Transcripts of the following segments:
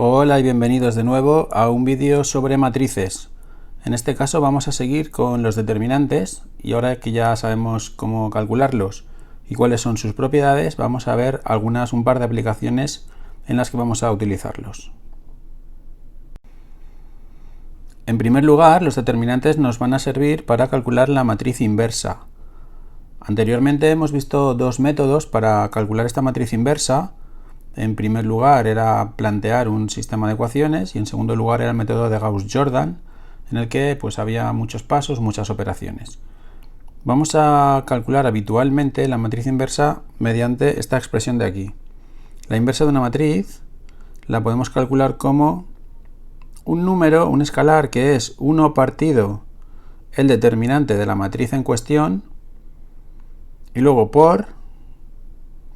Hola y bienvenidos de nuevo a un vídeo sobre matrices. En este caso vamos a seguir con los determinantes y ahora que ya sabemos cómo calcularlos y cuáles son sus propiedades, vamos a ver un par de aplicaciones en las que vamos a utilizarlos. En primer lugar, los determinantes nos van a servir para calcular la matriz inversa. Anteriormente hemos visto dos métodos para calcular esta matriz inversa. En primer lugar era plantear un sistema de ecuaciones y en segundo lugar era el método de Gauss-Jordan, en el que había muchos pasos, muchas operaciones. Vamos a calcular habitualmente la matriz inversa mediante esta expresión de aquí. La inversa de una matriz la podemos calcular como un número, un escalar que es 1 partido el determinante de la matriz en cuestión y luego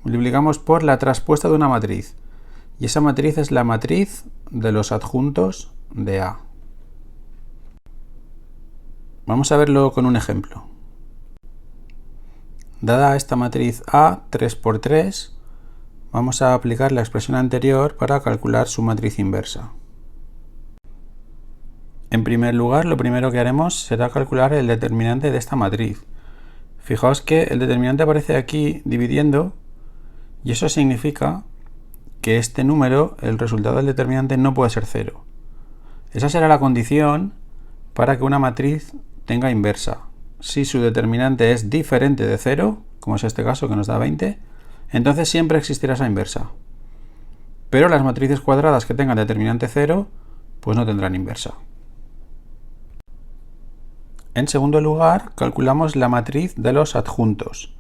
multiplicamos por la traspuesta de una matriz. Y esa matriz es la matriz de los adjuntos de A. Vamos a verlo con un ejemplo. Dada esta matriz A 3 por 3, vamos a aplicar la expresión anterior para calcular su matriz inversa. En primer lugar, lo primero que haremos será calcular el determinante de esta matriz. Fijaos que el determinante aparece aquí dividiendo y eso significa que este número, el resultado del determinante, no puede ser 0. Esa será la condición para que una matriz tenga inversa. Si su determinante es diferente de 0, como es este caso que nos da 20, entonces siempre existirá esa inversa. Pero las matrices cuadradas que tengan determinante 0, pues no tendrán inversa. En segundo lugar, calculamos la matriz de los adjuntos.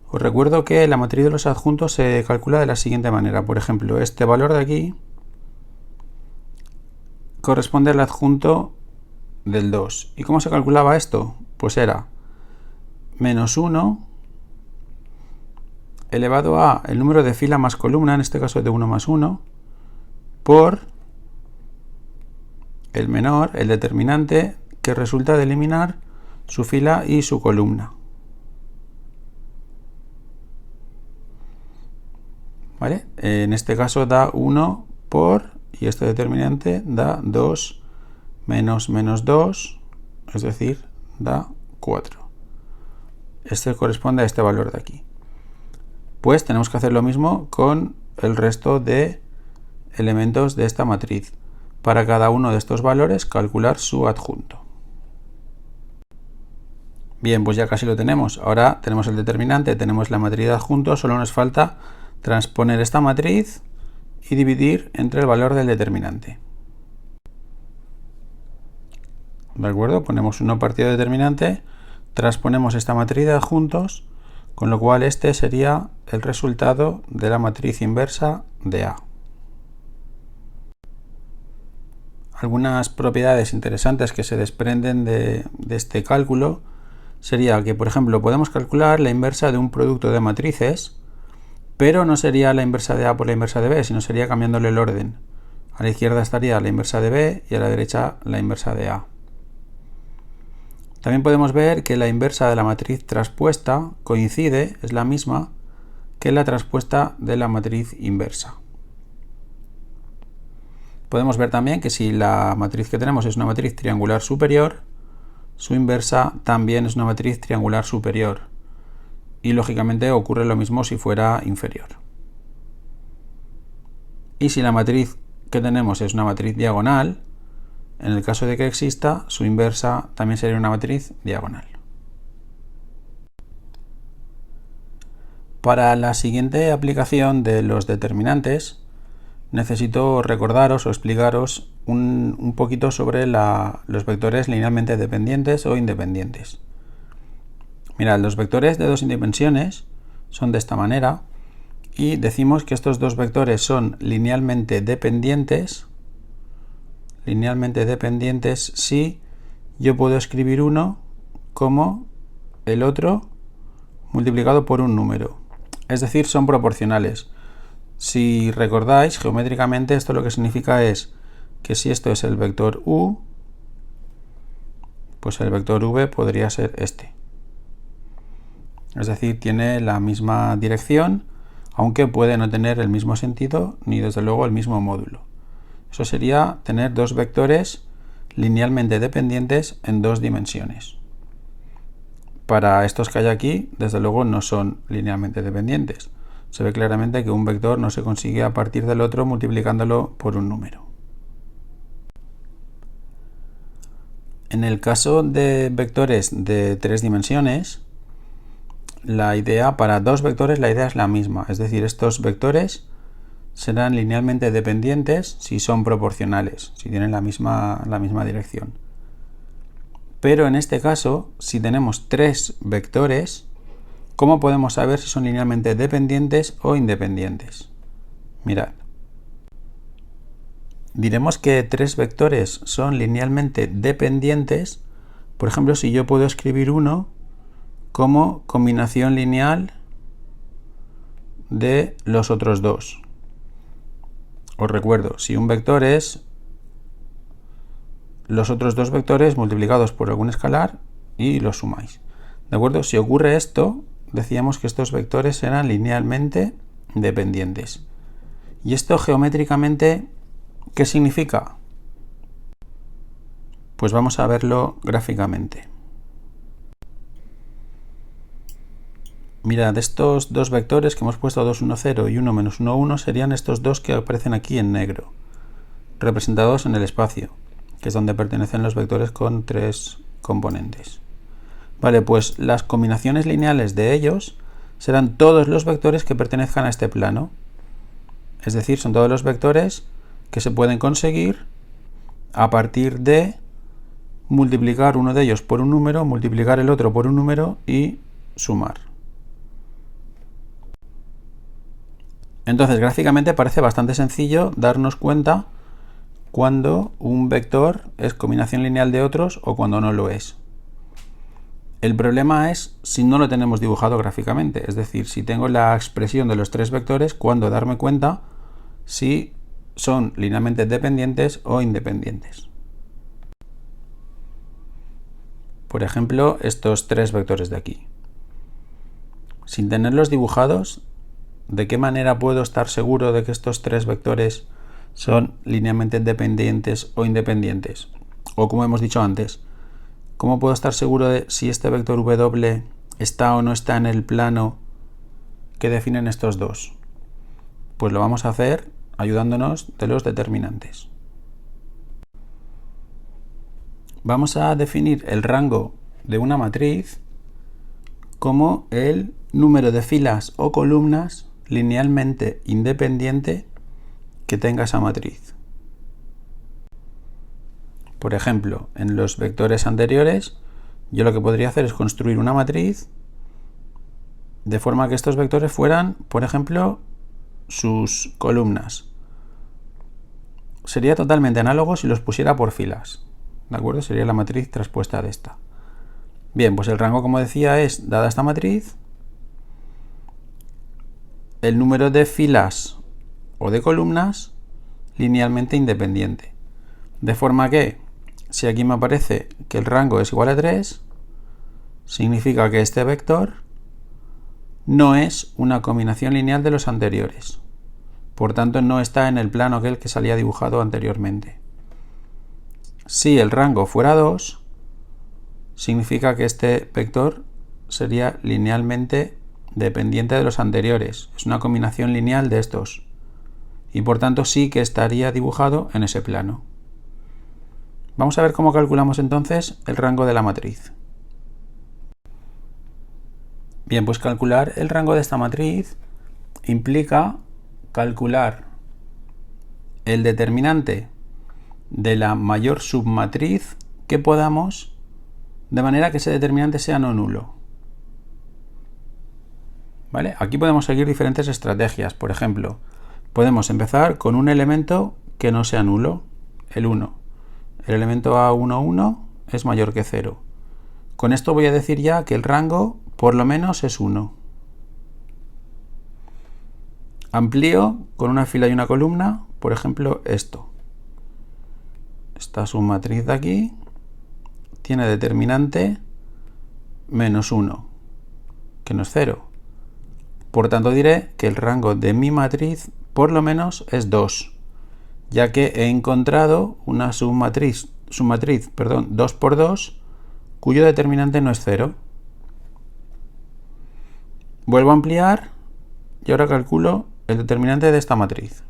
Os recuerdo que la matriz de los adjuntos se calcula de la siguiente manera. Por ejemplo, este valor de aquí corresponde al adjunto del 2. ¿Y cómo se calculaba esto? Pues era menos 1 elevado a el número de fila más columna, en este caso de 1 más 1, por el menor, el determinante, que resulta de eliminar su fila y su columna. ¿Vale? En este caso da 1 por, y este determinante da 2 menos menos 2, es decir, da 4. Este corresponde a este valor de aquí. Pues tenemos que hacer lo mismo con el resto de elementos de esta matriz. Para cada uno de estos valores calcular su adjunto. Bien, pues ya casi lo tenemos. Ahora tenemos el determinante, tenemos la matriz de adjuntos, solo nos falta transponer esta matriz y dividir entre el valor del determinante. ¿De acuerdo? Ponemos 1 partido determinante, transponemos esta matriz de adjuntos, con lo cual este sería el resultado de la matriz inversa de A. Algunas propiedades interesantes que se desprenden de este cálculo sería que, por ejemplo, podemos calcular la inversa de un producto de matrices, pero no sería la inversa de A por la inversa de B, sino sería cambiándole el orden. A la izquierda estaría la inversa de B y a la derecha la inversa de A. También podemos ver que la inversa de la matriz traspuesta coincide, es la misma que la traspuesta de la matriz inversa. Podemos ver también que si la matriz que tenemos es una matriz triangular superior, su inversa también es una matriz triangular superior. Y lógicamente ocurre lo mismo si fuera inferior. Y si la matriz que tenemos es una matriz diagonal, en el caso de que exista, su inversa también sería una matriz diagonal. Para la siguiente aplicación de los determinantes, necesito recordaros o explicaros un poquito sobre los vectores linealmente dependientes o independientes. Mirad, los vectores de dos dimensiones son de esta manera y decimos que estos dos vectores son linealmente dependientes si yo puedo escribir uno como el otro multiplicado por un número. Es decir, son proporcionales. Si recordáis, geométricamente esto lo que significa es que si esto es el vector u, pues el vector v podría ser este. Es decir, tiene la misma dirección, aunque puede no tener el mismo sentido ni desde luego el mismo módulo. Eso sería tener dos vectores linealmente dependientes en dos dimensiones. Para estos que hay aquí, desde luego no son linealmente dependientes. Se ve claramente que un vector no se consigue a partir del otro multiplicándolo por un número. En el caso de vectores de tres dimensiones, la idea para dos vectores, la idea es la misma. Es decir, estos vectores serán linealmente dependientes si son proporcionales, si tienen la misma dirección. Pero en este caso, si tenemos tres vectores, ¿cómo podemos saber si son linealmente dependientes o independientes? Mirad. Diremos que tres vectores son linealmente dependientes, por ejemplo, si yo puedo escribir uno como combinación lineal de los otros dos. Os recuerdo, si un vector es los otros dos vectores multiplicados por algún escalar y los sumáis. ¿De acuerdo? Si ocurre esto, decíamos que estos vectores eran linealmente dependientes. ¿Y esto geométricamente qué significa? Pues vamos a verlo gráficamente. Mirad, estos dos vectores que hemos puesto 2, 1, 0 y 1, menos 1, 1 serían estos dos que aparecen aquí en negro, representados en el espacio, que es donde pertenecen los vectores con tres componentes. Vale, pues las combinaciones lineales de ellos serán todos los vectores que pertenezcan a este plano. Es decir, son todos los vectores que se pueden conseguir a partir de multiplicar uno de ellos por un número, multiplicar el otro por un número y sumar. Entonces, gráficamente parece bastante sencillo darnos cuenta cuando un vector es combinación lineal de otros o cuando no lo es. El problema es si no lo tenemos dibujado gráficamente, es decir, si tengo la expresión de los tres vectores, cuando darme cuenta si son linealmente dependientes o independientes. Por ejemplo, estos tres vectores de aquí. Sin tenerlos dibujados, ¿de qué manera puedo estar seguro de que estos tres vectores son linealmente dependientes o independientes? O como hemos dicho antes, ¿cómo puedo estar seguro de si este vector W está o no está en el plano que definen estos dos? Pues lo vamos a hacer ayudándonos de los determinantes. Vamos a definir el rango de una matriz como el número de filas o columnas linealmente independiente que tenga esa matriz. Por ejemplo, en los vectores anteriores, yo lo que podría hacer es construir una matriz de forma que estos vectores fueran, por ejemplo, sus columnas. Sería totalmente análogo si los pusiera por filas. ¿De acuerdo? Sería la matriz traspuesta de esta. Bien, pues el rango, como decía, es, dada esta matriz, el número de filas o de columnas linealmente independiente. De forma que, si aquí me aparece que el rango es igual a 3, significa que este vector no es una combinación lineal de los anteriores. Por tanto, no está en el plano aquel que salía dibujado anteriormente. Si el rango fuera 2, significa que este vector sería linealmente dependiente de los anteriores. Es una combinación lineal de estos. Y por tanto sí que estaría dibujado en ese plano. Vamos a ver cómo calculamos entonces el rango de la matriz. Bien, pues calcular el rango de esta matriz implica calcular el determinante de la mayor submatriz que podamos, de manera que ese determinante sea no nulo. ¿Vale? Aquí podemos seguir diferentes estrategias. Por ejemplo, podemos empezar con un elemento que no sea nulo, el 1. El elemento A11 es mayor que 0. Con esto voy a decir ya que el rango por lo menos es 1. Amplío con una fila y una columna, por ejemplo, esto. Esta submatriz de aquí tiene determinante menos 1, que no es 0. Por tanto diré que el rango de mi matriz por lo menos es 2. ya que he encontrado una submatriz 2×2 cuyo determinante no es 0. Vuelvo a ampliar y ahora calculo el determinante de esta matriz.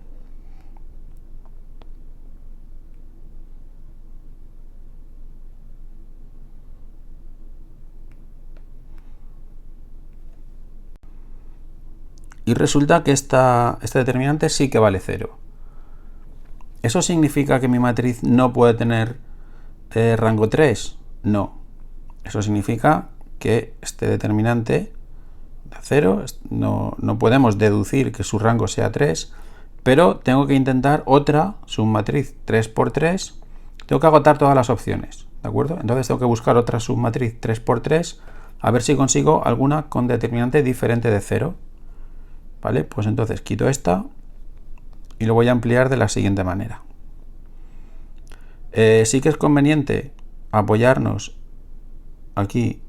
Y resulta que este determinante sí que vale 0. ¿Eso significa que mi matriz no puede tener rango 3? No. Eso significa que este determinante de 0, no podemos deducir que su rango sea 3, pero tengo que intentar otra submatriz 3×3. Tengo que agotar todas las opciones, ¿de acuerdo? Entonces tengo que buscar otra submatriz 3×3 a ver si consigo alguna con determinante diferente de 0. ¿Vale? Pues entonces quito esta y lo voy a ampliar de la siguiente manera. Sí que es conveniente apoyarnos aquí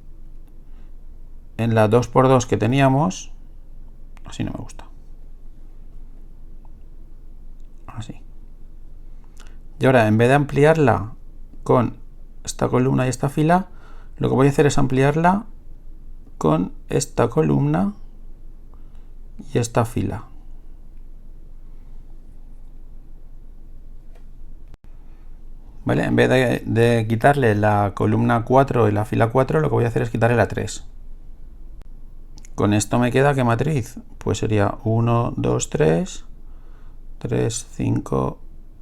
en la 2×2 que teníamos. Así no me gusta. Así. Y ahora, en vez de ampliarla con esta columna y esta fila, lo que voy a hacer es ampliarla con esta columna y esta fila. ¿Vale? En vez de quitarle la columna 4 y la fila 4, lo que voy a hacer es quitarle la 3. Con esto me queda, ¿qué matriz? Pues sería 1, 2, 3, 3, 5,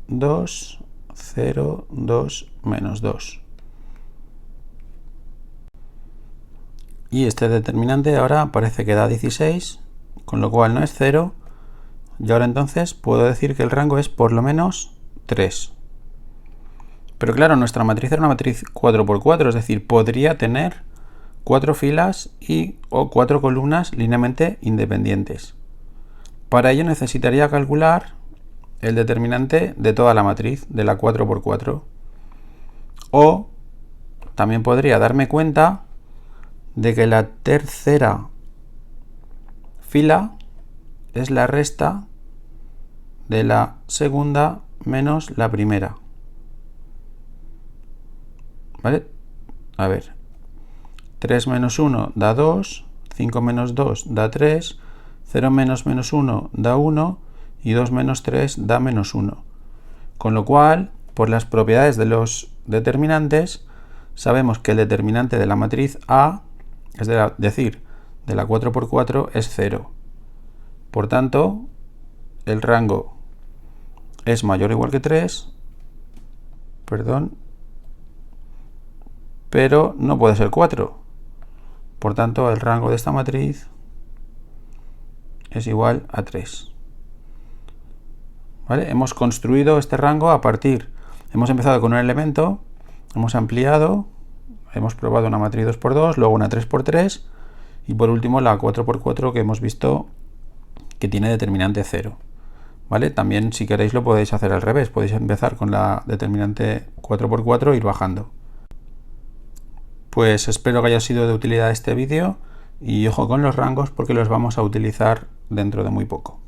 2, 0, 2, menos 2. Y este determinante ahora parece que da 16, con lo cual no es 0. Y ahora entonces puedo decir que el rango es por lo menos 3. Pero claro, nuestra matriz era una matriz 4×4, es decir, podría tener 4 filas o 4 columnas linealmente independientes. Para ello necesitaría calcular el determinante de toda la matriz, de la 4×4. O también podría darme cuenta de que la tercera fila es la resta de la segunda menos la primera. ¿Vale? A ver, 3 menos 1 da 2, 5 menos 2 da 3, 0 menos menos 1 da 1 y 2 menos 3 da menos 1. Con lo cual, por las propiedades de los determinantes, sabemos que el determinante de la matriz A, es decir, de la 4×4, es 0. Por tanto, el rango es mayor o igual que 3, pero no puede ser 4. Por tanto, el rango de esta matriz es igual a 3. ¿Vale? Hemos construido este rango hemos empezado con un elemento, hemos ampliado, hemos probado una matriz 2×2, luego una 3×3 y por último la 4×4 que hemos visto que tiene determinante 0. ¿Vale? También si queréis lo podéis hacer al revés, podéis empezar con la determinante 4×4 e ir bajando. Pues espero que haya sido de utilidad este vídeo y ojo con los rangos porque los vamos a utilizar dentro de muy poco.